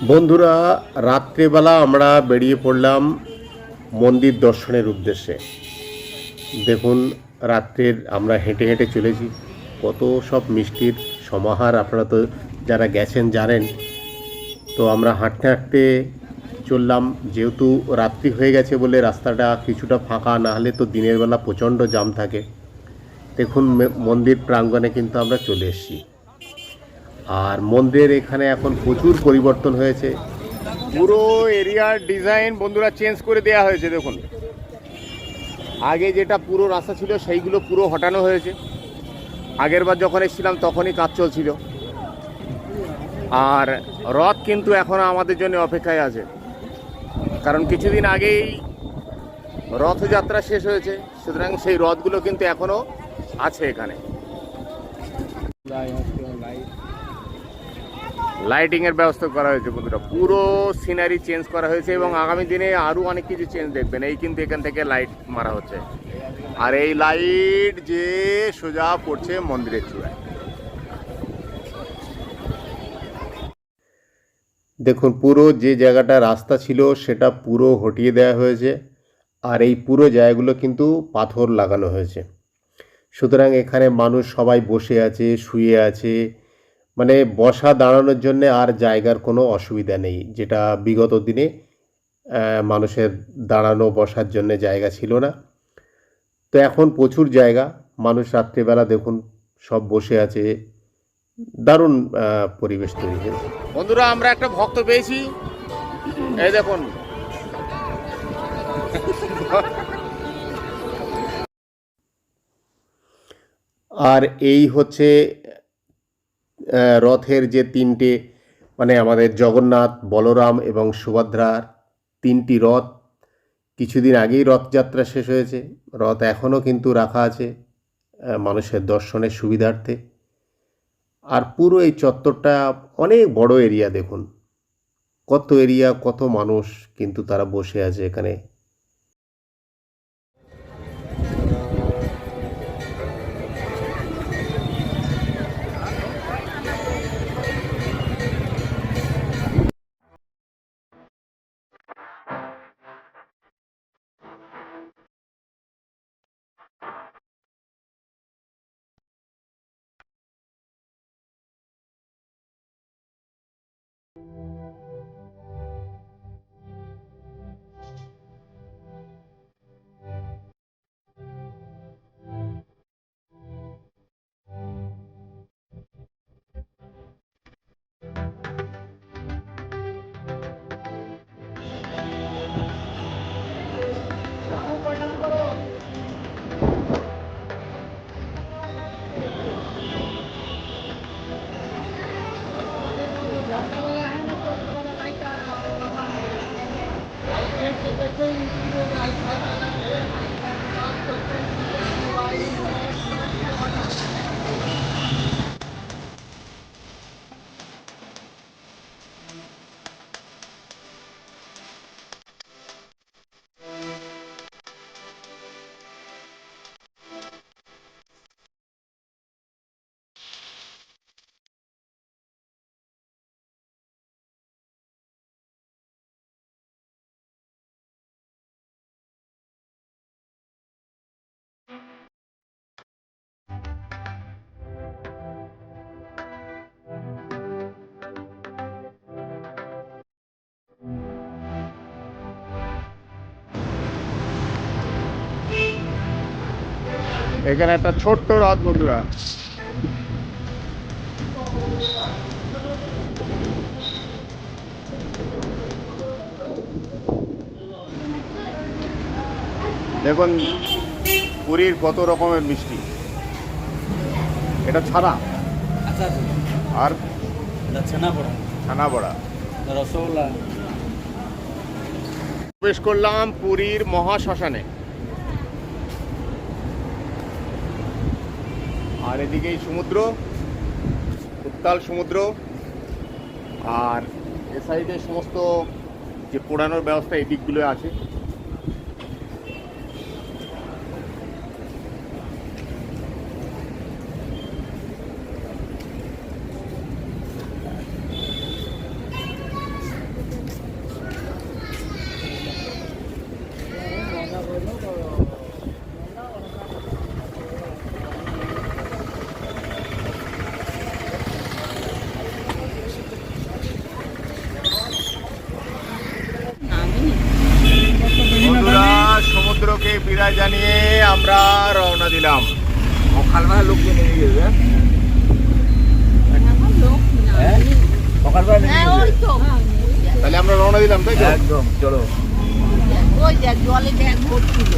বন্ধুরা, রাত্রেবেলা আমরা বেরিয়ে পড়লাম মন্দির দর্শনের উদ্দেশ্যে। দেখুন, রাত্রের আমরা হেঁটে হেঁটে চলেছি। কত সব মিষ্টির সমাহার, আপনারা তো যারা গেছেন জানেন। তো আমরা হাঁটতে হাঁটতে চললাম, যেহেতু রাত্রি হয়ে গেছে বলে রাস্তাটা কিছুটা ফাঁকা, না হলে তো দিনের বেলা প্রচণ্ড জাম থাকে। দেখুন, মন্দির প্রাঙ্গণে কিন্তু আমরা চলে এসেছি। আর মন্দিরের এখানে এখন প্রচুর পরিবর্তন হয়েছে। পুরো এরিয়ার ডিজাইন বন্ধুরা চেঞ্জ করে দেওয়া হয়েছে। দেখুন, আগে যেটা পুরো রাস্তা ছিল সেইগুলো পুরো হটানো হয়েছে। আগের বার যখন এসেছিলাম তখনই কাজ চলছিল। আর রথ কিন্তু এখনও আমাদের জন্য অপেক্ষায় আছে, কারণ কিছুদিন আগেই রথযাত্রা শেষ হয়েছে। সুতরাং সেই রথগুলো কিন্তু এখনও আছে এখানে। লাইটিংয়ের ব্যবস্থা করা হয়েছে বন্ধুরা, পুরো সিনারি চেঞ্জ করা হয়েছে এবং আগামী দিনে আরও অনেক কিছু চেঞ্জ দেখবেন। এই কিন্তু এখান থেকে লাইট মারা হচ্ছে, আর এই লাইট যে সোজা পড়ছে মন্দিরের চূড়ায়। দেখুন, পুরো যে জায়গাটা রাস্তা ছিল সেটা পুরো হটিয়ে দেওয়া হয়েছে, আর এই পুরো জায়গাগুলো কিন্তু পাথর লাগানো হয়েছে। সুতরাং এখানে মানুষ সবাই বসে আছে, শুয়ে আছে, মানে বসা দাঁড়ানোর জন্য আর জায়গার কোনো অসুবিধা নেই, যেটা বিগত দিনে মানুষের দাঁড়ানো বসার জন্য জায়গা ছিল না। তো এখন প্রচুর জায়গা, মানুষ রাত্রিবেলা দেখুন সব বসে আছে, দারুণ পরিবেশ তৈরি হয়েছে। বন্ধুরা, আমরা একটা ভক্ত পেয়েছি, এই দেখুন। আর এই হচ্ছে রথের যে তিনটে, মানে আমাদের জগন্নাথ, বলরাম এবং সুভদ্রার তিনটি রথ। কিছুদিন আগেই রথযাত্রা শেষ হয়েছে, রথ এখনও কিন্তু রাখা আছে মানুষের দর্শনের সুবিধার্থে। আর পুরো এই চত্বরটা অনেক বড় এরিয়া, দেখুন কত এরিয়া, কত মানুষ কিন্তু তারা বসে আছে এখানে। এখানে একটা ছোট্ট রথ বন্ধুরা, দেখুন পুরীর কত রকমের মিষ্টি। এটা ছানা আর ছানা বড়া, রসগোল্লা। প্রবেশ করলাম পুরীর মহাশ্মশানে। আর এদিকেই সমুদ্র, উত্তাল সমুদ্র, আর এ সাইডে সমস্ত যে পোড়ানোর ব্যবস্থা এই দিকগুলো আছে। বিদায় জানিয়ে আমরা রওনা দিলাম। সকালবেলা লোক কিনে নিয়ে যাবে। সকালবেলা নিয়ে যাবে। তাহলে আমরা রওনা দিলাম, তাই তো? একদম, চলো। ওই দেখ জলে ব্যাগ ভরছিল।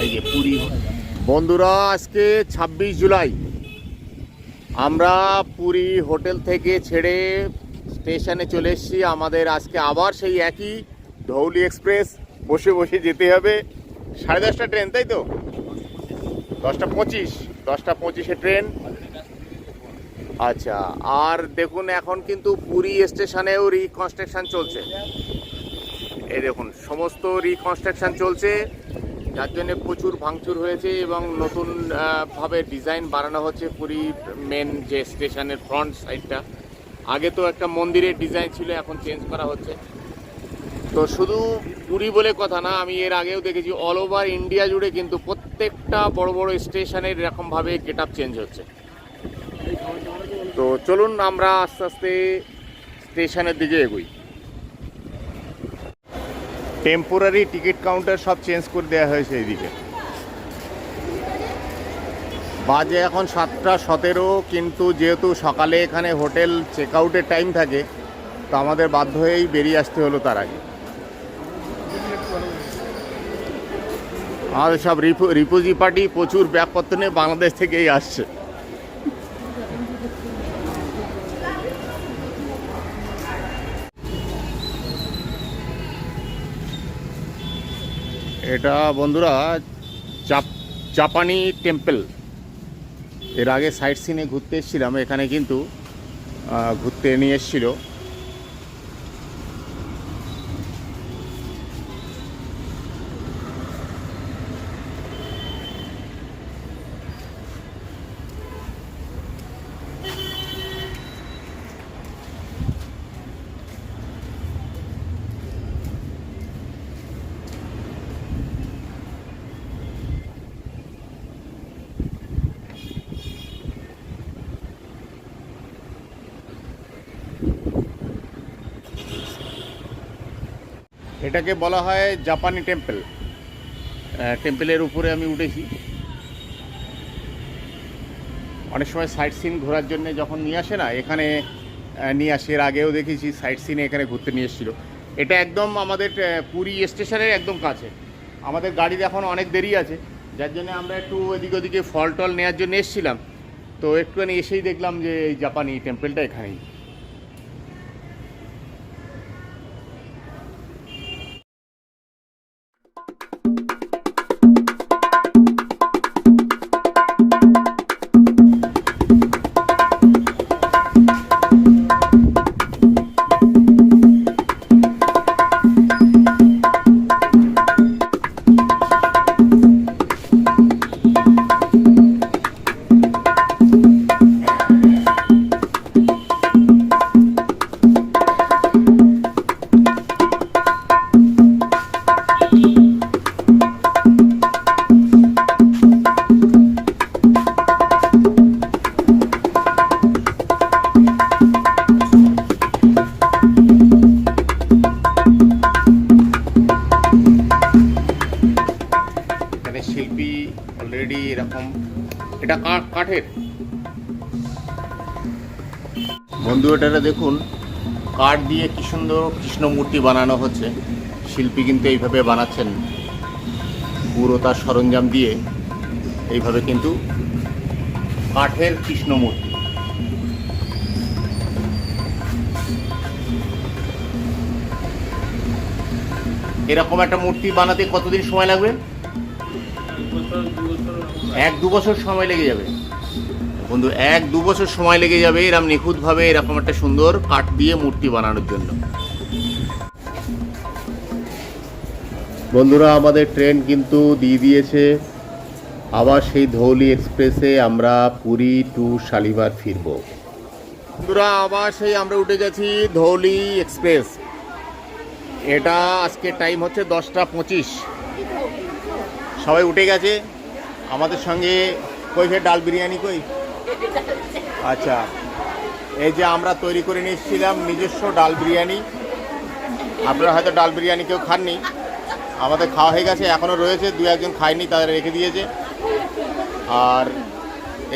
এই যে পুরী। বন্ধুরা, আজকে 26 জুলাই। আমরা পুরী হোটেল থেকে ছেড়ে স্টেশনে চলে এসেছি। আমাদের আজকে আবার সেই একই ধৌলি এক্সপ্রেস, বসে বসে যেতে হবে। 10:30 ট্রেন, তাই তো? 10:25, 10:25 ট্রেন। আচ্ছা, আর দেখুন এখন কিন্তু পুরী স্টেশনেও রিকনস্ট্রাকশন চলছে। এই দেখুন, সমস্ত রিকনস্ট্রাকশন চলছে, যার জন্য প্রচুর ভাঙচুর হয়েছে এবং নতুন ভাবে ডিজাইন বানানো হচ্ছে পুরী মেন যে স্টেশনের ফ্রন্ট সাইডটা। আগে তো একটা মন্দিরের ডিজাইন ছিল, এখন চেঞ্জ করা হচ্ছে। তো শুধু পুরী বলে কথা না, আমি এর আগেও দেখেছি অল ওভার ইন্ডিয়া জুড়ে কিন্তু প্রত্যেকটা বড় বড় স্টেশনের এরকমভাবে গেট আপ চেঞ্জ হচ্ছে। তো চলুন আমরা আস্তে আস্তে স্টেশনের দিকে এগোই। টেম্পোরারি টিকিট কাউন্টার সব চেঞ্জ করে দেওয়া হয়েছে এইদিকে। বাজে এখন 7:17, কিন্তু যেহেতু সকালে এখানে হোটেল চেক আউটের টাইম থাকে, তো আমাদের বাধ্য হয়েই বেরিয়ে আসতে হলো তার আগে। আমাদের সব রিফিউজি পার্টি প্রচুর ব্যাগপত্র নিয়ে বাংলাদেশ থেকেই আসছে। এটা বন্ধুরা জাপানি টেম্পল। এর আগে সাইট সিনে ঘুরতে এসেছিলাম, এখানে কিন্তু ঘুরতে নিয়ে এসেছিল। এটাকে বলা হয় জাপানি টেম্পল। টেম্পলের উপরে আমি উঠেছি। অনেক সময় সাইট সিন ঘোরার জন্য যখন নিয়ে আসে না, এখানে নিয়ে আসে। এর আগেও দেখেছি সাইট সিনে এখানে ঘুরতে নিয়ে এসেছিলো। এটা একদম আমাদের পুরী স্টেশনের একদম কাছে। আমাদের গাড়ির এখন অনেক দেরি আছে, যার জন্য আমরা একটু এদিক ওদিকে ফল টল নেওয়ার জন্য এসেছিলাম। তো একটুখানি এসেই দেখলাম যে এই জাপানি টেম্পলটা এখানেই। শিল্পী অলরেডি এরকম, এটা কাঠের। বন্ধু, এটা দেখুন, কাঠ দিয়ে কি সুন্দর কৃষ্ণ মূর্তি বানানো হচ্ছে। শিল্পী কিন্তু এইভাবে বানাচ্ছেন, পুরো তার সরঞ্জাম দিয়ে এইভাবে কিন্তু কাঠের কৃষ্ণ মূর্তি। এরকম একটা মূর্তি বানাতে কতদিন সময় লাগবে? 1-2 বছর সময় লেগে যাবে বন্ধু, 1-2 বছর সময় লেগে যাবে এরকম নিখুঁতভাবে এরকম একটা সুন্দর কাঠ দিয়ে মূর্তি বানানোর জন্য। বন্ধুরা, আমাদের ট্রেন কিন্তু দিয়ে দিয়েছে। আবার সেই ধৌলি এক্সপ্রেসে আমরা পুরী টু শালিমার ফিরব। বন্ধুরা, আবার সেই আমরা উঠে গেছি ধৌলি এক্সপ্রেস। এটা আজকে টাইম হচ্ছে 10:25। সবাই উঠে গেছে আমাদের সঙ্গে। কই ফের ডাল বিরিয়ানি কই? আচ্ছা, এই যে আমরা তৈরি করে নিয়ে এসেছিলাম নিজস্ব ডাল বিরিয়ানি। আপনারা হয়তো ডাল বিরিয়ানি কেউ খাননি, আমাদের খাওয়া হয়ে গেছে, এখনও রয়েছে, দু একজন খায়নি, তাদের রেখে দিয়েছে। আর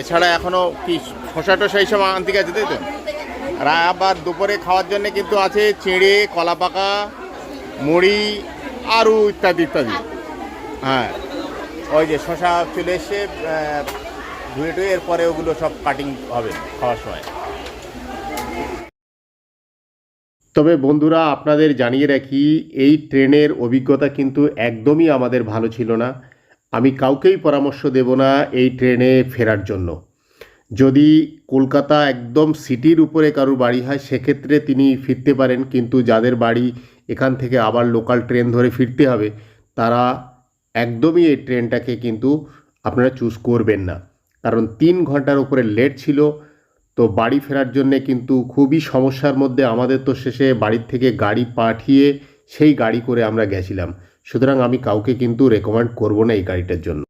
এছাড়া এখনও কি শসা টসা এইসব আনতে গেছে, তাই তো? আর আবার দুপুরে খাওয়ার জন্য কিন্তু আছে চিঁড়ে, কলা পাকা, মুড়ি, আরও ইত্যাদি ইত্যাদি। হ্যাঁ, ওই যে শসা চলে এসছে ধুয়ে টুয়ে, এরপরে ওগুলো সব কাটিং হবে খাওয়ার সময়। তবে বন্ধুরা, আপনাদের জানিয়ে রাখি, এই ট্রেনের অভিজ্ঞতা কিন্তু একদমই আমাদের ভালো ছিল না। আমি কাউকেই পরামর্শ দেব না এই ট্রেনে ফেরার জন্য। যদি কলকাতা একদম সিটির উপরে কারুর বাড়ি হয় সেক্ষেত্রে তিনি ফিরতে পারেন, কিন্তু যাদের বাড়ি এখান থেকে আবার লোকাল ট্রেন ধরে ফিরতে হবে তারা একদমই এই ট্রেনটাকে কিন্তু আপনারা চুজ করবেন না, কারণ 3 ঘন্টার উপরে লেট ছিল। তো বাড়ি ফেরার জন্যে কিন্তু খুবই সমস্যার মধ্যে আমাদের তো শেষে বাড়ির থেকে গাড়ি পাঠিয়ে সেই গাড়ি করে আমরা গেছিলাম। সুতরাং আমি কাউকে কিন্তু রেকমেন্ড করব না এই গাড়িটার জন্য।